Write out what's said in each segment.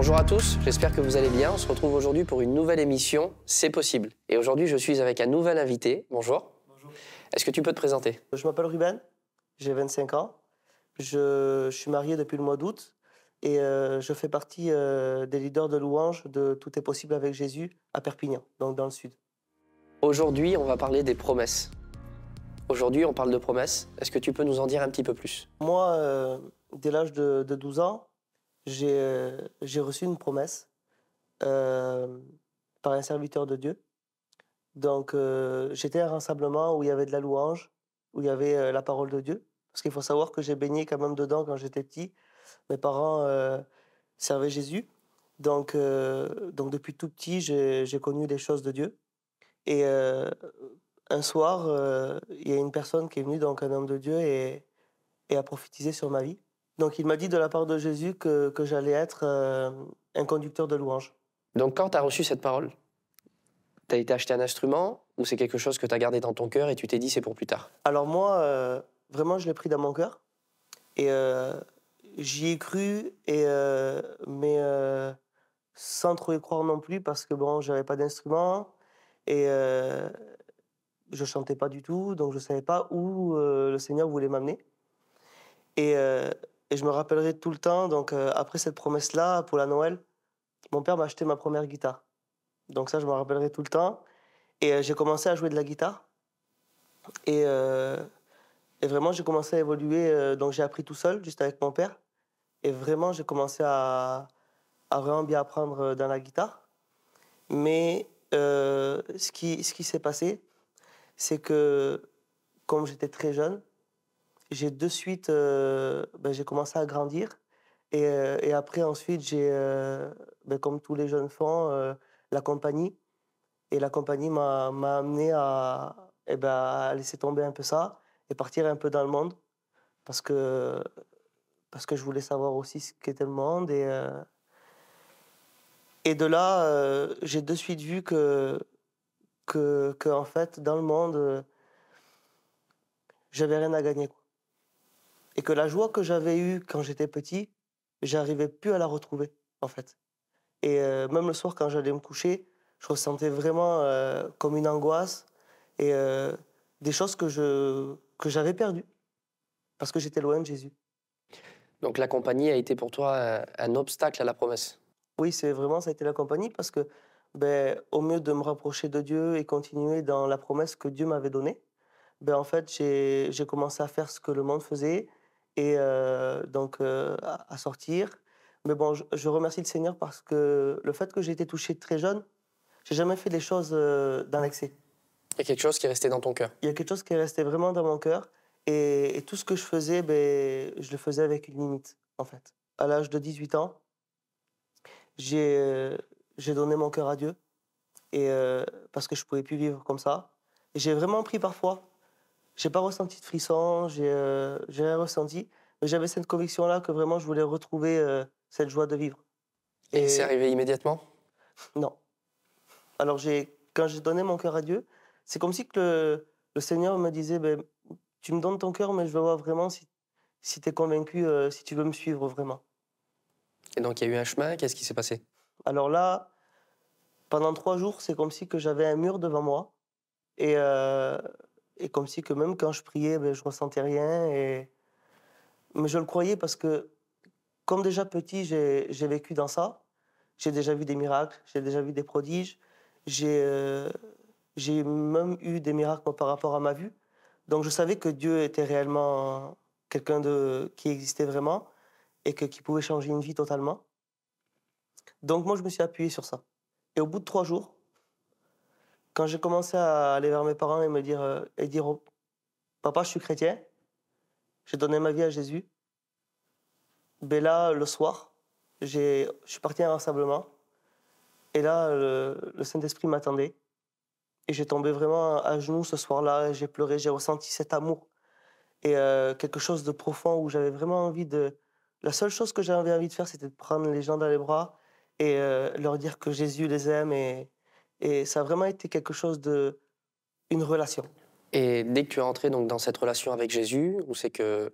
Bonjour à tous, j'espère que vous allez bien. On se retrouve aujourd'hui pour une nouvelle émission, C'est possible. Et aujourd'hui, je suis avec un nouvel invité. Bonjour. Bonjour. Est-ce que tu peux te présenter? Je m'appelle Ruben, j'ai 25 ans. Je suis marié depuis le mois d'août et je fais partie des leaders de louanges de Tout est possible avec Jésus à Perpignan, donc dans le sud. Aujourd'hui, on va parler des promesses. Aujourd'hui, on parle de promesses. Est-ce que tu peux nous en dire un petit peu plus? Moi, dès l'âge de 12 ans, j'ai reçu une promesse euh, par un serviteur de Dieu. Donc, j'étais à un rassemblement où il y avait de la louange, où il y avait la parole de Dieu. Parce qu'il faut savoir que j'ai baigné quand même dedans quand j'étais petit. Mes parents servaient Jésus. Donc depuis tout petit, j'ai connu les choses de Dieu. Et un soir, il y a une personne qui est venue, donc un homme de Dieu, et a prophétisé sur ma vie. Donc il m'a dit de la part de Jésus que j'allais être un conducteur de louanges. Donc quand tu as reçu cette parole, tu as été acheter un instrument ou c'est quelque chose que tu as gardé dans ton cœur et tu t'es dit c'est pour plus tard? Alors moi, vraiment, je l'ai pris dans mon cœur. Et j'y ai cru, mais sans trop y croire non plus, parce que bon, j'avais pas d'instrument et je chantais pas du tout, donc je savais pas où le Seigneur voulait m'amener. Et, euh, et je me rappellerai tout le temps, donc après cette promesse-là, pour la Noël, mon père m'a acheté ma première guitare. Donc ça, je me rappellerai tout le temps. Et j'ai commencé à jouer de la guitare. Et, euh, et vraiment, j'ai commencé à évoluer. Donc j'ai appris tout seul, juste avec mon père. Et vraiment, j'ai commencé à vraiment bien apprendre dans la guitare. Mais ce qui s'est passé, c'est que comme j'étais très jeune, j'ai de suite j'ai commencé à grandir. Et après, ensuite, j'ai, comme tous les jeunes font, la compagnie. Et la compagnie m'a amené à laisser tomber un peu ça et partir un peu dans le monde parce que, parce que je voulais savoir aussi ce qu'était le monde. Et de là, j'ai de suite vu que en fait, dans le monde, j'avais rien à gagner, quoi. Et que la joie que j'avais eue quand j'étais petit, j'arrivais plus à la retrouver, en fait. Et même le soir, quand j'allais me coucher, je ressentais vraiment comme une angoisse et des choses que j'avais perdues parce que j'étais loin de Jésus. Donc la compagnie a été pour toi un obstacle à la promesse. Oui, c'est vraiment, ça a été la compagnie parce que, au mieux de me rapprocher de Dieu et continuer dans la promesse que Dieu m'avait donnée, en fait, j'ai commencé à faire ce que le monde faisait et à sortir. Mais bon, je remercie le Seigneur parce que le fait que j'ai été touché très jeune, j'ai jamais fait des choses dans l'excès. Il y a quelque chose qui est resté dans ton cœur. Il y a quelque chose qui est resté vraiment dans mon cœur et tout ce que je faisais, je le faisais avec une limite, en fait. À l'âge de 18 ans, j'ai j'ai donné mon cœur à Dieu et parce que je pouvais plus vivre comme ça. Et j'ai vraiment pris parfois. J'ai pas ressenti de frisson, j'ai rien ressenti, mais j'avais cette conviction-là que vraiment je voulais retrouver cette joie de vivre. Et c'est Et arrivé immédiatement? non. Alors quand j'ai donné mon cœur à Dieu, c'est comme si que le Seigneur me disait, tu me donnes ton cœur, mais je veux voir vraiment si tu es convaincu, si tu veux me suivre vraiment. Et donc il y a eu un chemin, qu'est-ce qui s'est passé? Alors là, pendant 3 jours, c'est comme si que j'avais un mur devant moi et, euh, et comme si que même quand je priais, je ressentais rien. Mais je le croyais parce que comme déjà petit, j'ai vécu dans ça. J'ai déjà vu des miracles, j'ai déjà vu des prodiges. J'ai euh, j'ai même eu des miracles moi, par rapport à ma vue. Donc je savais que Dieu était réellement quelqu'un qui existait vraiment et qui pouvait changer une vie totalement. Donc moi, je me suis appuyé sur ça. Et au bout de 3 jours, quand j'ai commencé à aller vers mes parents et me dire, oh, papa, je suis chrétien, j'ai donné ma vie à Jésus. Là, le soir, je suis parti à un rassemblement. Et là, le Saint-Esprit m'attendait. Et j'ai tombé vraiment à genoux ce soir-là. Et j'ai pleuré, j'ai ressenti cet amour. Et quelque chose de profond où j'avais vraiment envie de... La seule chose que j'avais envie de faire, c'était de prendre les gens dans les bras et leur dire que Jésus les aime. Et ça a vraiment été quelque chose de... une relation. Et dès que tu es entré donc, dans cette relation avec Jésus, où c'est que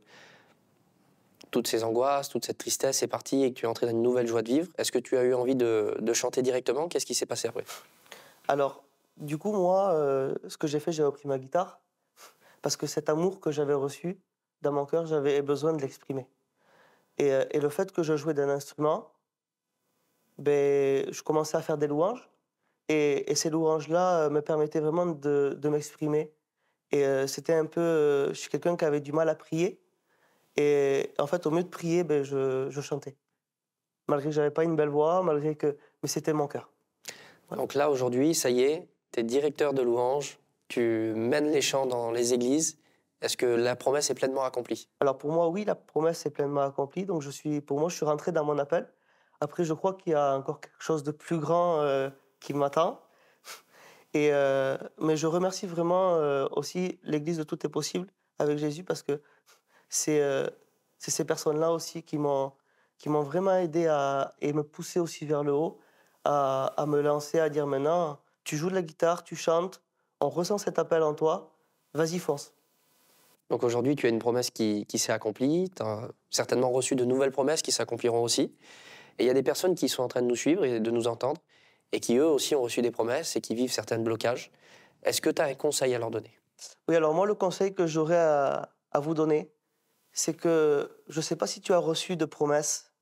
toutes ces angoisses, toute cette tristesse est partie et que tu es entré dans une nouvelle joie de vivre, est-ce que tu as eu envie de chanter directement? Qu'est-ce qui s'est passé après? Alors, du coup, moi, ce que j'ai fait, j'ai repris ma guitare parce que cet amour que j'avais reçu dans mon cœur, j'avais besoin de l'exprimer. Et le fait que je jouais d'un instrument, ben, je commençais à faire des louanges et ces louanges-là me permettaient vraiment de m'exprimer. Et c'était un peu... je suis quelqu'un qui avait du mal à prier. Et en fait, au mieux de prier, ben, je chantais. Malgré que j'avais pas une belle voix, malgré que... Mais c'était mon cœur. Voilà. Donc là, aujourd'hui, ça y est, tu es directeur de louanges, tu mènes les chants dans les églises. Est-ce que la promesse est pleinement accomplie? Alors pour moi, oui, la promesse est pleinement accomplie. Donc pour moi, je suis rentré dans mon appel. Après, je crois qu'il y a encore quelque chose de plus grand qui m'attend. Mais je remercie vraiment aussi l'Église de Tout est possible avec Jésus parce que c'est ces personnes-là aussi qui m'ont vraiment aidé et me pousser aussi vers le haut, à me lancer, à dire maintenant, tu joues de la guitare, tu chantes, on ressent cet appel en toi, vas-y, fonce. Donc aujourd'hui, tu as une promesse qui s'est accomplie, tu as certainement reçu de nouvelles promesses qui s'accompliront aussi. Et il y a des personnes qui sont en train de nous suivre et de nous entendre, et qui eux aussi ont reçu des promesses et qui vivent certains blocages. Est-ce que tu as un conseil à leur donner? Oui, alors moi, le conseil que j'aurais à vous donner, c'est que je ne sais pas si tu as reçu de promesses,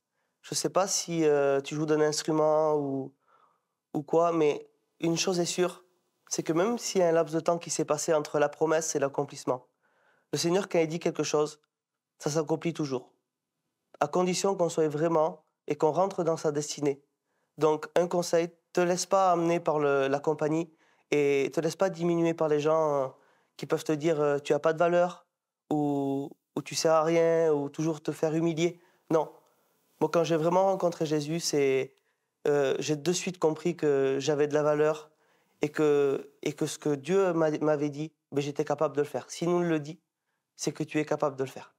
je ne sais pas si tu joues d'un instrument ou quoi, mais une chose est sûre, c'est que même s'il y a un laps de temps qui s'est passé entre la promesse et l'accomplissement, le Seigneur, quand il dit quelque chose, ça s'accomplit toujours, à condition qu'on soit vraiment et qu'on rentre dans sa destinée. Donc, un conseil, te laisse pas amener par la compagnie et te laisse pas diminuer par les gens qui peuvent te dire tu as pas de valeur ou tu sers à rien ou toujours te faire humilier. Non. Moi, quand j'ai vraiment rencontré Jésus, j'ai de suite compris que j'avais de la valeur et que ce que Dieu m'avait dit, ben, j'étais capable de le faire. S'il nous le dit, c'est que tu es capable de le faire.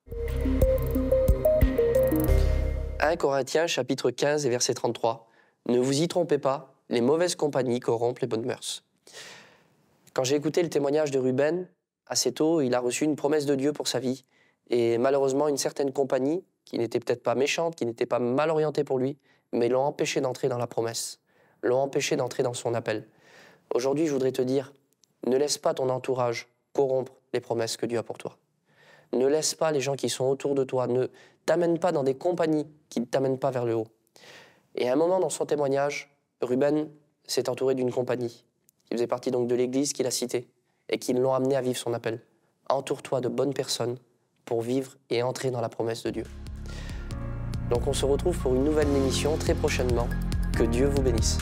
1 Corinthiens chapitre 15 et verset 33. Ne vous y trompez pas, les mauvaises compagnies corrompent les bonnes mœurs. Quand j'ai écouté le témoignage de Ruben, assez tôt, il a reçu une promesse de Dieu pour sa vie. Et malheureusement, une certaine compagnie, qui n'était peut-être pas méchante, qui n'était pas mal orientée pour lui, mais l'ont empêché d'entrer dans la promesse, l'ont empêché d'entrer dans son appel. Aujourd'hui, je voudrais te dire, ne laisse pas ton entourage corrompre les promesses que Dieu a pour toi. Ne laisse pas les gens qui sont autour de toi, ne t'amène pas dans des compagnies qui ne t'amènent pas vers le haut. Et à un moment dans son témoignage, Ruben s'est entouré d'une compagnie qui faisait partie donc de l'église qu'il a citée et qui l'ont amené à vivre son appel. Entoure-toi de bonnes personnes pour vivre et entrer dans la promesse de Dieu. Donc on se retrouve pour une nouvelle émission très prochainement. Que Dieu vous bénisse.